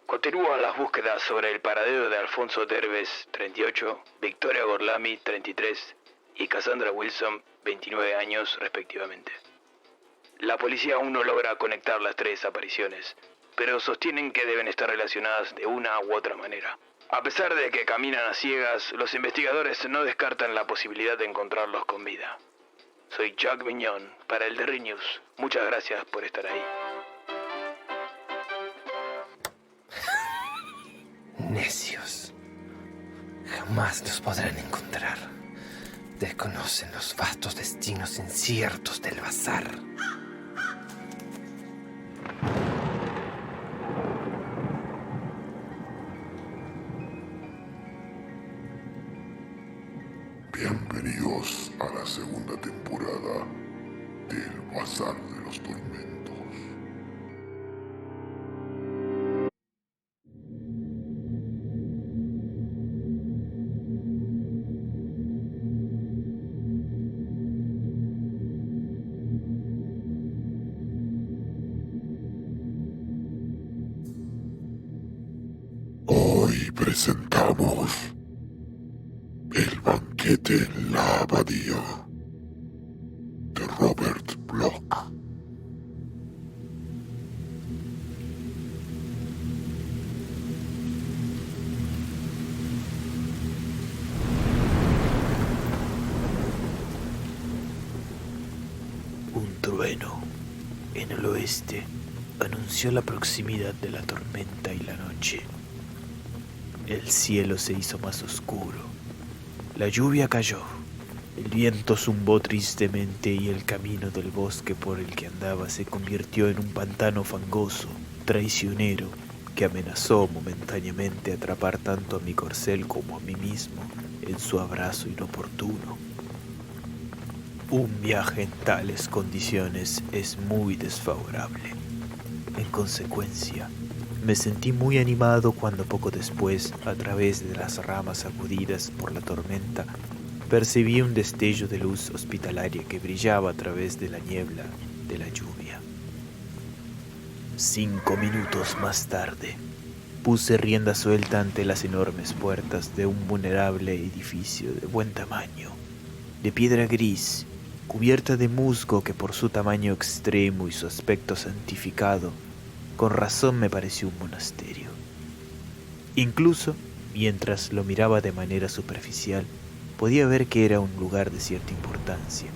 Continúan las búsquedas sobre el paradero de Alfonso Derbez, 38, Victoria Gorlami, 33, y Cassandra Wilson, 29 años respectivamente. La policía aún no logra conectar las tres apariciones, pero sostienen que deben estar relacionadas de una u otra manera. A pesar de que caminan a ciegas, los investigadores no descartan la posibilidad de encontrarlos con vida. Soy Chuck Viñón para el Derry News. Muchas gracias por estar ahí. Necios. Jamás los podrán encontrar. Desconocen los vastos destinos inciertos del bazar. Bienvenidos a la segunda temporada del Bazar de los Tormentos. Hoy presentamos El banquete en la abadía de Robert Bloch. Un trueno en el oeste anunció la proximidad de la tormenta y la noche. El cielo se hizo más oscuro. La lluvia cayó. El viento zumbó tristemente y el camino del bosque por el que andaba se convirtió en un pantano fangoso, traicionero, que amenazó momentáneamente atrapar tanto a mi corcel como a mí mismo en su abrazo inoportuno. Un viaje en tales condiciones es muy desfavorable. En consecuencia, me sentí muy animado cuando poco después, a través de las ramas sacudidas por la tormenta, percibí un destello de luz hospitalaria que brillaba a través de la niebla de la lluvia. 5 minutos más tarde, puse rienda suelta ante las enormes puertas de un vulnerable edificio de buen tamaño, de piedra gris, cubierta de musgo que por su tamaño extremo y su aspecto santificado, con razón me pareció un monasterio. Incluso, mientras lo miraba de manera superficial, podía ver que era un lugar de cierta importancia,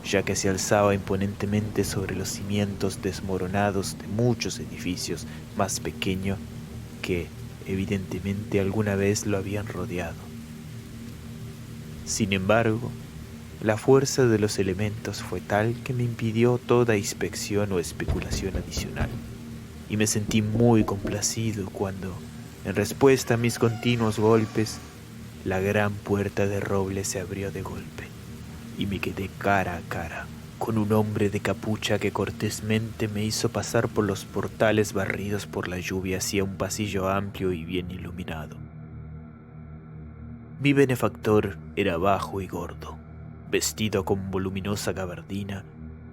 ya que se alzaba imponentemente sobre los cimientos desmoronados de muchos edificios más pequeños que, evidentemente, alguna vez lo habían rodeado. Sin embargo, la fuerza de los elementos fue tal que me impidió toda inspección o especulación adicional, y me sentí muy complacido cuando, en respuesta a mis continuos golpes, la gran puerta de roble se abrió de golpe, y me quedé cara a cara con un hombre de capucha que cortésmente me hizo pasar por los portales barridos por la lluvia hacia un pasillo amplio y bien iluminado. Mi benefactor era bajo y gordo, vestido con voluminosa gabardina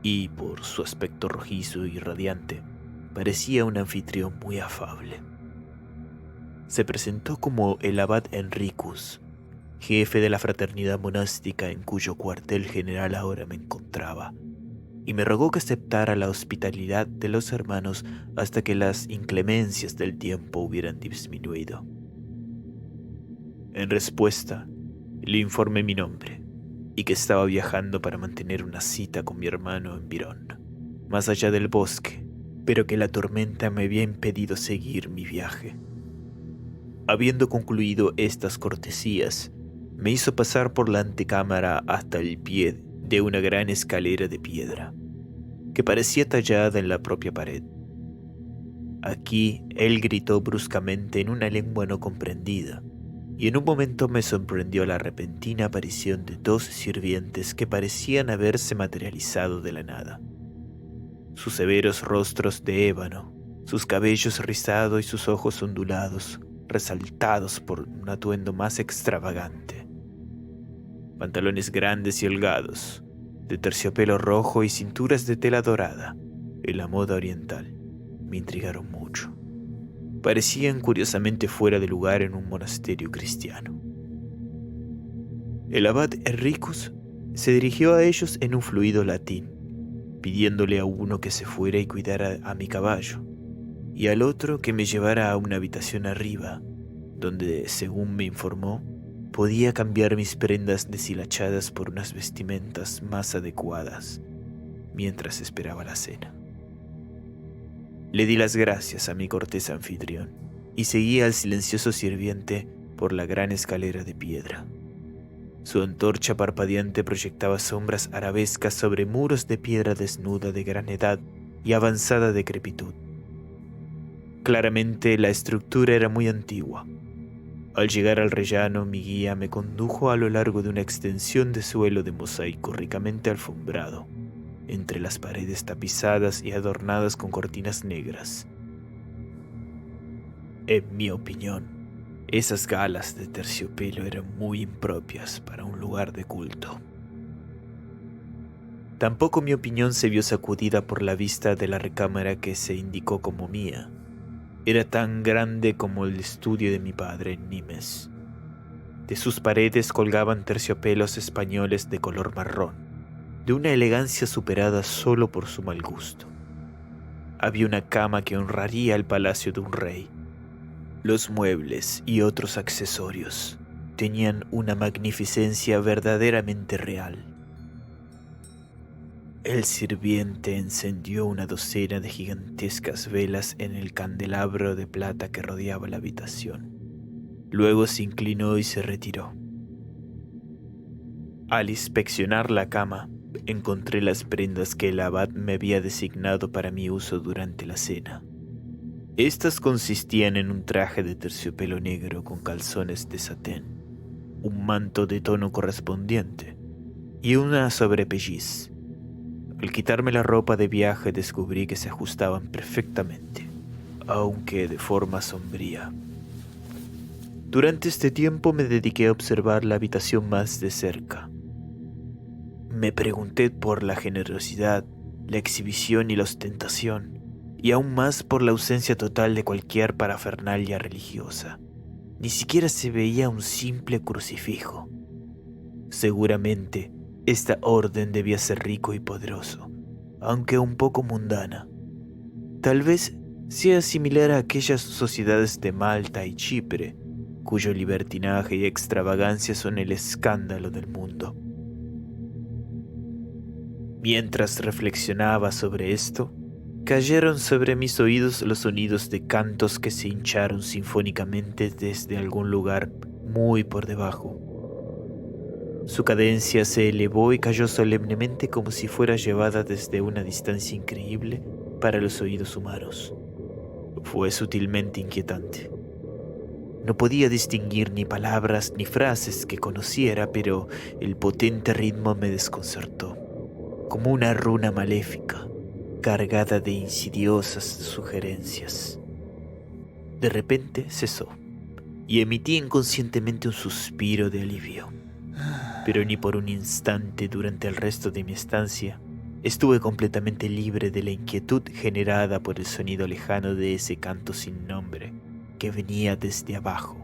y, por su aspecto rojizo y radiante, parecía un anfitrión muy afable. Se presentó como el abad Enricus, jefe de la fraternidad monástica en cuyo cuartel general ahora me encontraba, y me rogó que aceptara la hospitalidad de los hermanos hasta que las inclemencias del tiempo hubieran disminuido. En respuesta, le informé mi nombre y que estaba viajando para mantener una cita con mi hermano en Virón, más allá del bosque, pero que la tormenta me había impedido seguir mi viaje. Habiendo concluido estas cortesías, me hizo pasar por la antecámara hasta el pie de una gran escalera de piedra, que parecía tallada en la propia pared. Aquí él gritó bruscamente en una lengua no comprendida, y en un momento me sorprendió la repentina aparición de 2 sirvientes que parecían haberse materializado de la nada. Sus severos rostros de ébano, sus cabellos rizados y sus ojos ondulados, resaltados por un atuendo más extravagante. Pantalones grandes y holgados, de terciopelo rojo y cinturas de tela dorada, en la moda oriental, me intrigaron mucho. Parecían curiosamente fuera de lugar en un monasterio cristiano. El abad Henricus se dirigió a ellos en un fluido latín, pidiéndole a uno que se fuera y cuidara a mi caballo, y al otro que me llevara a una habitación arriba, donde, según me informó, podía cambiar mis prendas deshilachadas por unas vestimentas más adecuadas, mientras esperaba la cena. Le di las gracias a mi cortés anfitrión y seguí al silencioso sirviente por la gran escalera de piedra. Su antorcha parpadeante proyectaba sombras arabescas sobre muros de piedra desnuda de gran edad y avanzada decrepitud. Claramente la estructura era muy antigua. Al llegar al rellano, mi guía me condujo a lo largo de una extensión de suelo de mosaico ricamente alfombrado, entre las paredes tapizadas y adornadas con cortinas negras. En mi opinión, esas galas de terciopelo eran muy impropias para un lugar de culto. Tampoco mi opinión se vio sacudida por la vista de la recámara que se indicó como mía. Era tan grande como el estudio de mi padre en Nimes. De sus paredes colgaban terciopelos españoles de color marrón, de una elegancia superada solo por su mal gusto. Había una cama que honraría el palacio de un rey. Los muebles y otros accesorios tenían una magnificencia verdaderamente real. El sirviente encendió una docena de gigantescas velas en el candelabro de plata que rodeaba la habitación. Luego se inclinó y se retiró. Al inspeccionar la cama, encontré las prendas que el abad me había designado para mi uso durante la cena. Estas consistían en un traje de terciopelo negro con calzones de satén, un manto de tono correspondiente y una sobrepelliz. Al quitarme la ropa de viaje descubrí que se ajustaban perfectamente, aunque de forma sombría. Durante este tiempo me dediqué a observar la habitación más de cerca. Me pregunté por la generosidad, la exhibición y la ostentación, y aún más por la ausencia total de cualquier parafernalia religiosa. Ni siquiera se veía un simple crucifijo. Seguramente, esta orden debía ser rico y poderoso, aunque un poco mundana. Tal vez sea similar a aquellas sociedades de Malta y Chipre, cuyo libertinaje y extravagancia son el escándalo del mundo. Mientras reflexionaba sobre esto, cayeron sobre mis oídos los sonidos de cantos que se hincharon sinfónicamente desde algún lugar muy por debajo. Su cadencia se elevó y cayó solemnemente como si fuera llevada desde una distancia increíble para los oídos humanos. Fue sutilmente inquietante. No podía distinguir ni palabras ni frases que conociera, pero el potente ritmo me desconcertó, como una runa maléfica, cargada de insidiosas sugerencias. De repente cesó, y emití inconscientemente un suspiro de alivio. Pero ni por un instante durante el resto de mi estancia estuve completamente libre de la inquietud generada por el sonido lejano de ese canto sin nombre que venía desde abajo.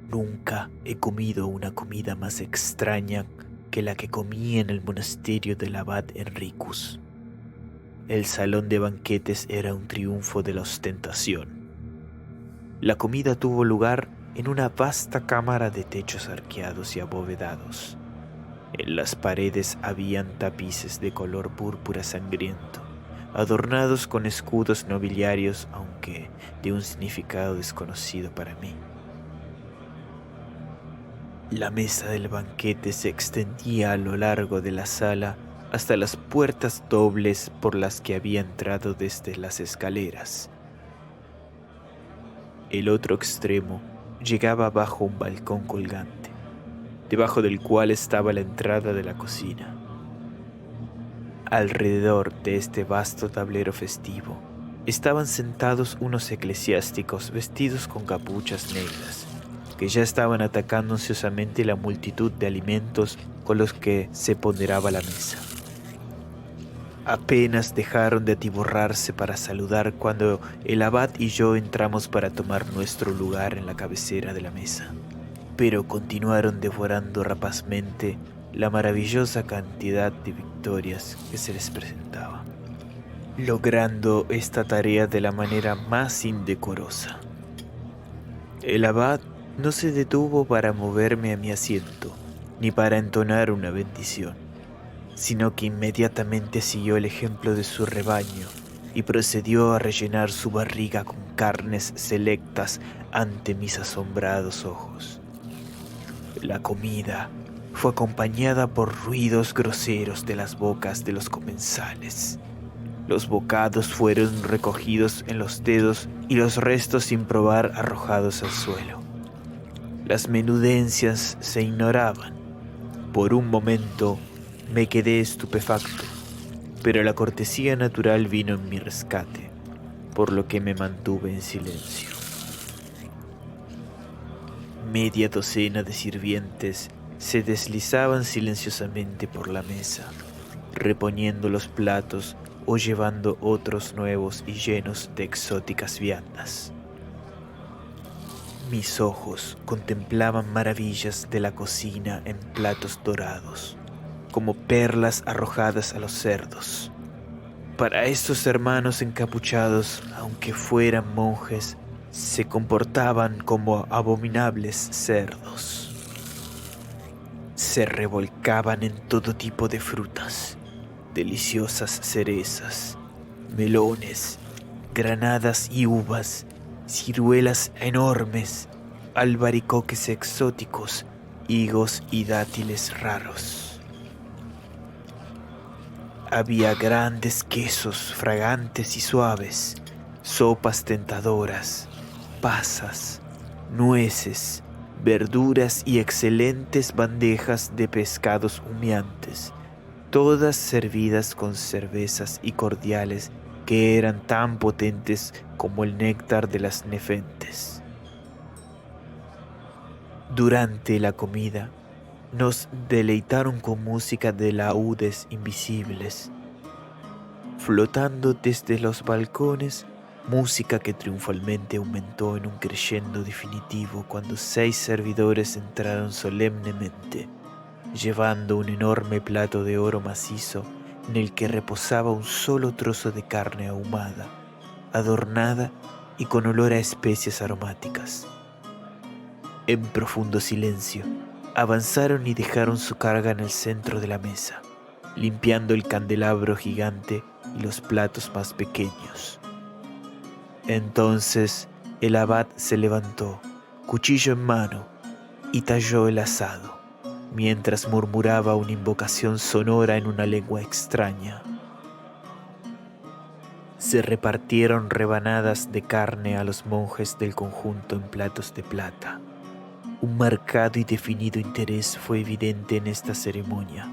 Nunca he comido una comida más extraña que la que comí en el monasterio del abad Henricus. El salón de banquetes era un triunfo de la ostentación. La comida tuvo lugar en una vasta cámara de techos arqueados y abovedados. En las paredes habían tapices de color púrpura sangriento, adornados con escudos nobiliarios, aunque de un significado desconocido para mí. La mesa del banquete se extendía a lo largo de la sala hasta las puertas dobles por las que había entrado desde las escaleras. El otro extremo llegaba bajo un balcón colgante, debajo del cual estaba la entrada de la cocina. Alrededor de este vasto tablero festivo estaban sentados unos eclesiásticos vestidos con capuchas negras, que ya estaban atacando ansiosamente la multitud de alimentos con los que se ponderaba la mesa. Apenas dejaron de atiborrarse para saludar cuando el abad y yo entramos para tomar nuestro lugar en la cabecera de la mesa, pero continuaron devorando rapazmente la maravillosa cantidad de victorias que se les presentaba, logrando esta tarea de la manera más indecorosa. El abad no se detuvo para moverme a mi asiento, ni para entonar una bendición, sino que inmediatamente siguió el ejemplo de su rebaño y procedió a rellenar su barriga con carnes selectas ante mis asombrados ojos. La comida fue acompañada por ruidos groseros de las bocas de los comensales. Los bocados fueron recogidos en los dedos y los restos sin probar arrojados al suelo. Las menudencias se ignoraban. Por un momento me quedé estupefacto, pero la cortesía natural vino en mi rescate, por lo que me mantuve en silencio. Media docena de sirvientes se deslizaban silenciosamente por la mesa, reponiendo los platos o llevando otros nuevos y llenos de exóticas viandas. Mis ojos contemplaban maravillas de la cocina en platos dorados, como perlas arrojadas a los cerdos. Para estos hermanos encapuchados, aunque fueran monjes, se comportaban como abominables cerdos. Se revolcaban en todo tipo de frutas, deliciosas cerezas, melones, granadas y uvas, ciruelas enormes, albaricoques exóticos, higos y dátiles raros. Había grandes quesos fragantes y suaves, sopas tentadoras, pasas, nueces, verduras y excelentes bandejas de pescados humeantes, todas servidas con cervezas y cordiales que eran tan potentes como el néctar de las nefentes. Durante la comida, nos deleitaron con música de laúdes invisibles, flotando desde los balcones, música que triunfalmente aumentó en un crescendo definitivo cuando 6 servidores entraron solemnemente, llevando un enorme plato de oro macizo en el que reposaba un solo trozo de carne ahumada, adornada y con olor a especias aromáticas. En profundo silencio, avanzaron y dejaron su carga en el centro de la mesa, limpiando el candelabro gigante y los platos más pequeños. Entonces el abad se levantó, cuchillo en mano, y talló el asado, mientras murmuraba una invocación sonora en una lengua extraña. Se repartieron rebanadas de carne a los monjes del conjunto en platos de plata. Un marcado y definido interés fue evidente en esta ceremonia.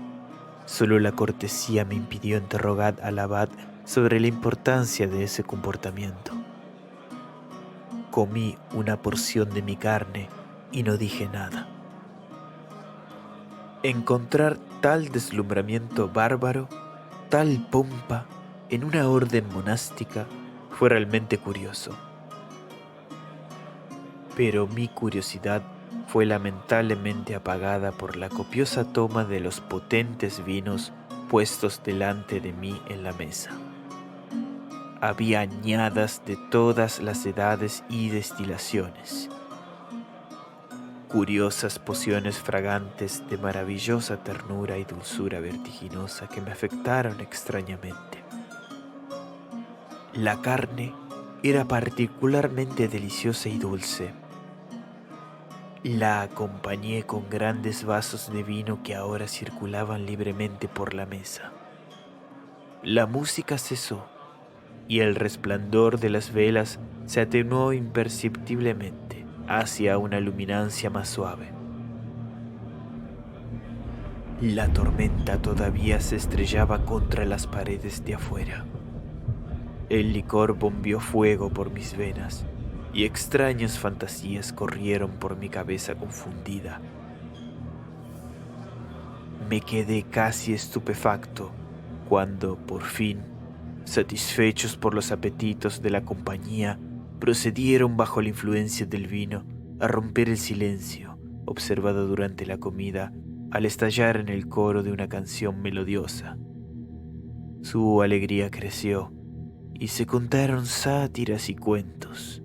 Solo la cortesía me impidió interrogar al abad sobre la importancia de ese comportamiento. Comí una porción de mi carne y no dije nada. Encontrar tal deslumbramiento bárbaro, tal pompa, en una orden monástica fue realmente curioso. Pero mi curiosidad fue lamentablemente apagada por la copiosa toma de los potentes vinos puestos delante de mí en la mesa. Había añadas de todas las edades y destilaciones, curiosas pociones fragantes de maravillosa ternura y dulzura vertiginosa que me afectaron extrañamente. La carne era particularmente deliciosa y dulce. La acompañé con grandes vasos de vino que ahora circulaban libremente por la mesa. La música cesó y el resplandor de las velas se atenuó imperceptiblemente hacia una luminancia más suave. La tormenta todavía se estrellaba contra las paredes de afuera. El licor bombeó fuego por mis venas y extrañas fantasías corrieron por mi cabeza confundida. Me quedé casi estupefacto cuando, por fin, satisfechos por los apetitos de la compañía, procedieron bajo la influencia del vino a romper el silencio observado durante la comida al estallar en el coro de una canción melodiosa. Su alegría creció y se contaron sátiras y cuentos.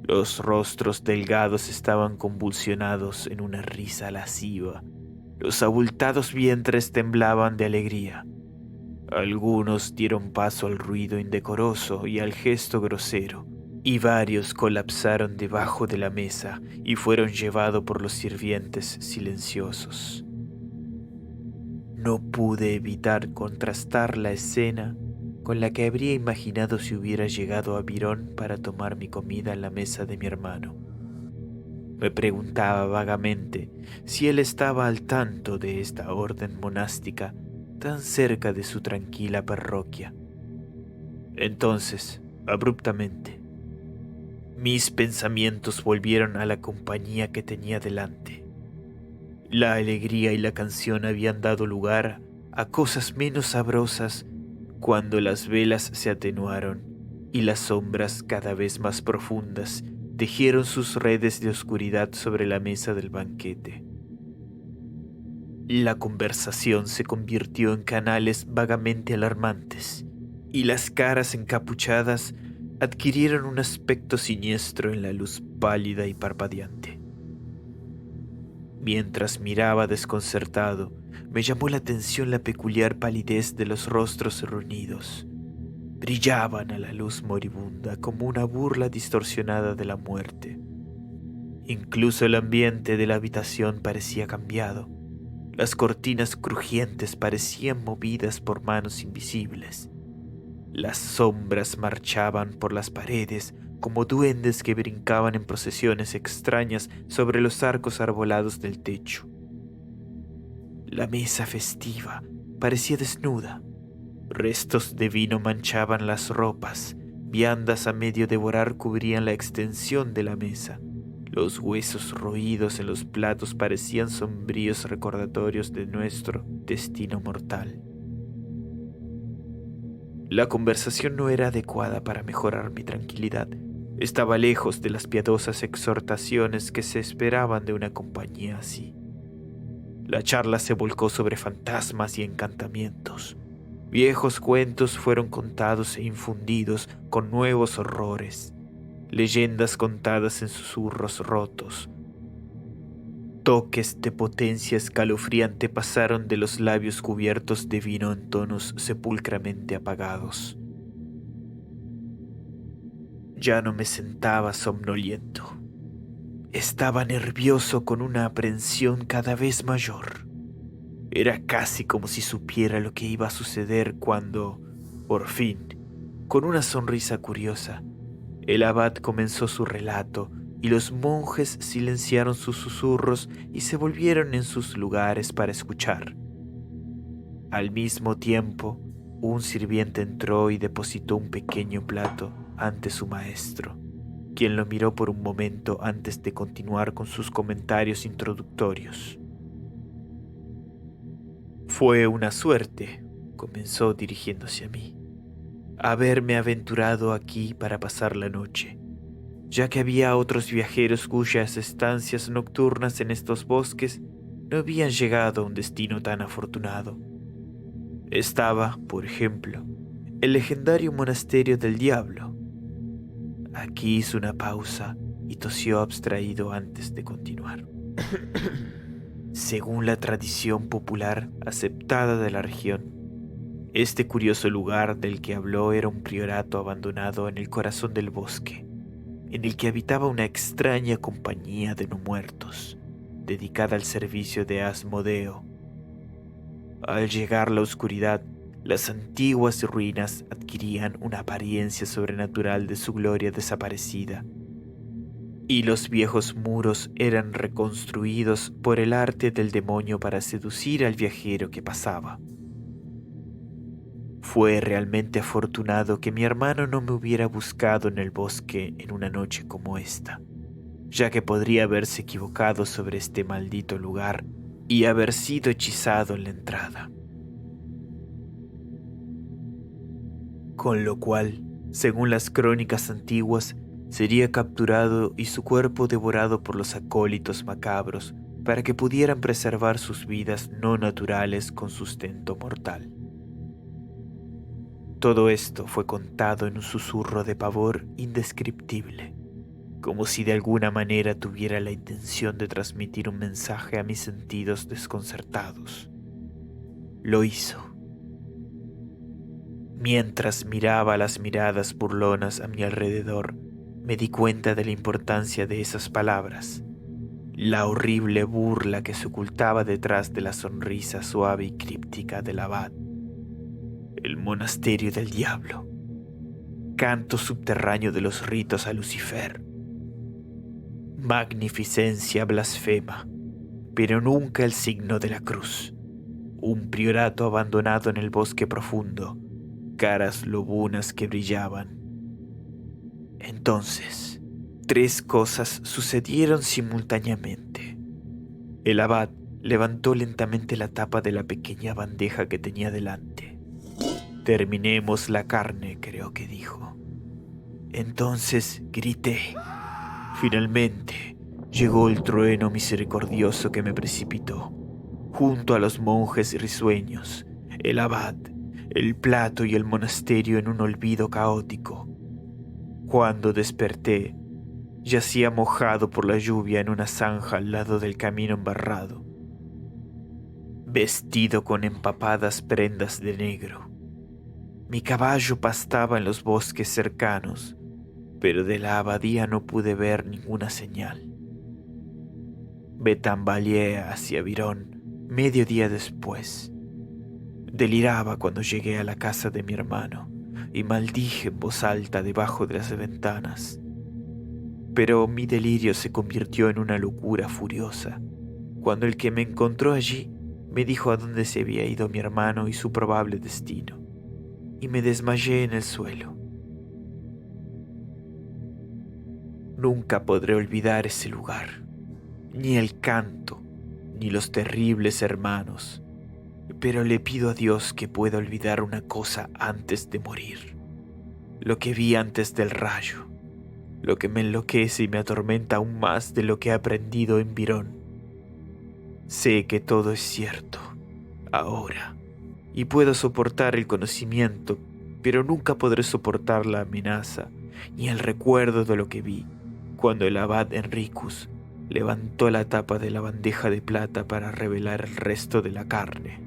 Los rostros delgados estaban convulsionados en una risa lasciva. Los abultados vientres temblaban de alegría. Algunos dieron paso al ruido indecoroso y al gesto grosero, y varios colapsaron debajo de la mesa y fueron llevados por los sirvientes silenciosos. No pude evitar contrastar la escena con la que habría imaginado si hubiera llegado a Virón para tomar mi comida en la mesa de mi hermano. Me preguntaba vagamente si él estaba al tanto de esta orden monástica tan cerca de su tranquila parroquia. Entonces, abruptamente, mis pensamientos volvieron a la compañía que tenía delante. La alegría y la canción habían dado lugar a cosas menos sabrosas cuando las velas se atenuaron y las sombras cada vez más profundas tejieron sus redes de oscuridad sobre la mesa del banquete. La conversación se convirtió en canales vagamente alarmantes y las caras encapuchadas adquirieron un aspecto siniestro en la luz pálida y parpadeante. Mientras miraba desconcertado, me llamó la atención la peculiar palidez de los rostros reunidos. Brillaban a la luz moribunda como una burla distorsionada de la muerte. Incluso el ambiente de la habitación parecía cambiado. Las cortinas crujientes parecían movidas por manos invisibles. Las sombras marchaban por las paredes como duendes que brincaban en procesiones extrañas sobre los arcos arbolados del techo. La mesa festiva parecía desnuda. Restos de vino manchaban las ropas, viandas a medio devorar cubrían la extensión de la mesa. Los huesos roídos en los platos parecían sombríos recordatorios de nuestro destino mortal. La conversación no era adecuada para mejorar mi tranquilidad. Estaba lejos de las piadosas exhortaciones que se esperaban de una compañía así. La charla se volcó sobre fantasmas y encantamientos. Viejos cuentos fueron contados e infundidos con nuevos horrores. Leyendas contadas en susurros rotos. Toques de potencia escalofriante pasaron de los labios cubiertos de vino en tonos sepulcramente apagados. Ya no me sentaba somnoliento. Estaba nervioso con una aprensión cada vez mayor. Era casi como si supiera lo que iba a suceder cuando, por fin, con una sonrisa curiosa, el abad comenzó su relato y los monjes silenciaron sus susurros y se volvieron en sus lugares para escuchar. Al mismo tiempo, un sirviente entró y depositó un pequeño plato ante su maestro, quien lo miró por un momento antes de continuar con sus comentarios introductorios. «Fue una suerte», comenzó dirigiéndose a mí, «haberme aventurado aquí para pasar la noche, ya que había otros viajeros cuyas estancias nocturnas en estos bosques no habían llegado a un destino tan afortunado. Estaba, por ejemplo, el legendario monasterio del Diablo». Aquí hizo una pausa y tosió abstraído antes de continuar. Según la tradición popular aceptada de la región, este curioso lugar del que habló era un priorato abandonado en el corazón del bosque, en el que habitaba una extraña compañía de no muertos, dedicada al servicio de Asmodeo. Al llegar la oscuridad, las antiguas ruinas adquirían una apariencia sobrenatural de su gloria desaparecida, y los viejos muros eran reconstruidos por el arte del demonio para seducir al viajero que pasaba. Fue realmente afortunado que mi hermano no me hubiera buscado en el bosque en una noche como esta, ya que podría haberse equivocado sobre este maldito lugar y haber sido hechizado en la entrada. Con lo cual, según las crónicas antiguas, sería capturado y su cuerpo devorado por los acólitos macabros para que pudieran preservar sus vidas no naturales con sustento mortal. Todo esto fue contado en un susurro de pavor indescriptible, como si de alguna manera tuviera la intención de transmitir un mensaje a mis sentidos desconcertados. Lo hizo. Mientras miraba las miradas burlonas a mi alrededor, me di cuenta de la importancia de esas palabras, la horrible burla que se ocultaba detrás de la sonrisa suave y críptica del abad. El monasterio del diablo. Canto subterráneo de los ritos a Lucifer. Magnificencia blasfema, pero nunca el signo de la cruz. Un priorato abandonado en el bosque profundo, caras lobunas que brillaban. Entonces, 3 cosas sucedieron simultáneamente. El abad levantó lentamente la tapa de la pequeña bandeja que tenía delante. Terminemos la carne, creo que dijo. Entonces grité. Finalmente llegó el trueno misericordioso que me precipitó, junto a los monjes risueños, el abad, el plato y el monasterio en un olvido caótico. Cuando desperté, yacía mojado por la lluvia en una zanja al lado del camino embarrado, vestido con empapadas prendas de negro. Mi caballo pastaba en los bosques cercanos, pero de la abadía no pude ver ninguna señal. Me tambaleé hacia Virón medio día después. Deliraba cuando llegué a la casa de mi hermano y maldije en voz alta debajo de las ventanas. Pero mi delirio se convirtió en una locura furiosa cuando el que me encontró allí me dijo a dónde se había ido mi hermano y su probable destino, y me desmayé en el suelo. Nunca podré olvidar ese lugar, ni el canto, ni los terribles hermanos, pero le pido a Dios que pueda olvidar una cosa antes de morir, lo que vi antes del rayo, lo que me enloquece y me atormenta aún más de lo que he aprendido en Virón. Sé que todo es cierto, ahora, y puedo soportar el conocimiento, pero nunca podré soportar la amenaza ni el recuerdo de lo que vi cuando el abad Enricus levantó la tapa de la bandeja de plata para revelar el resto de la carne.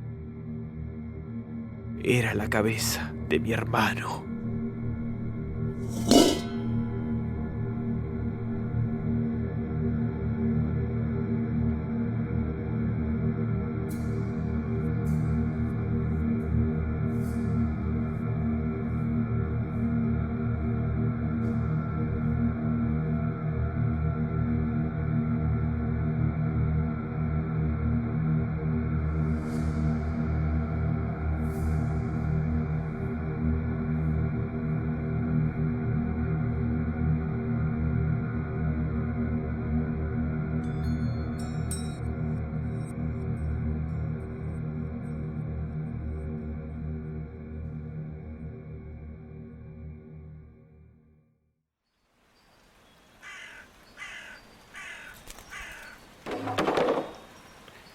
Era la cabeza de mi hermano.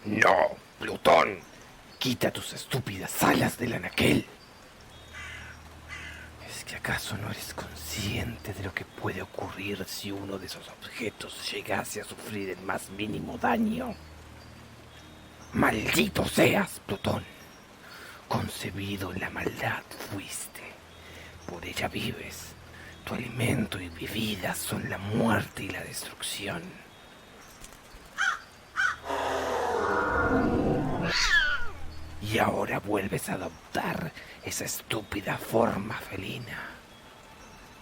No, Plutón. Quita tus estúpidas alas del anaquel. ¿Es que acaso no eres consciente de lo que puede ocurrir si uno de esos objetos llegase a sufrir el más mínimo daño? Maldito seas, Plutón. Concebido en la maldad fuiste. Por ella vives. Tu alimento y bebida son la muerte y la destrucción. Y ahora vuelves a adoptar esa estúpida forma felina.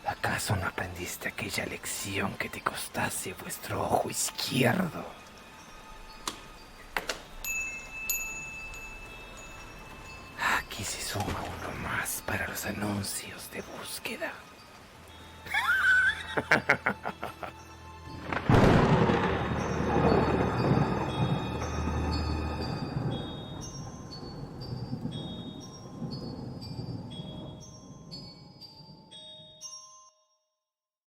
¿Acaso no aprendiste aquella lección que te costase vuestro ojo izquierdo? Aquí se suma uno más para los anuncios de búsqueda.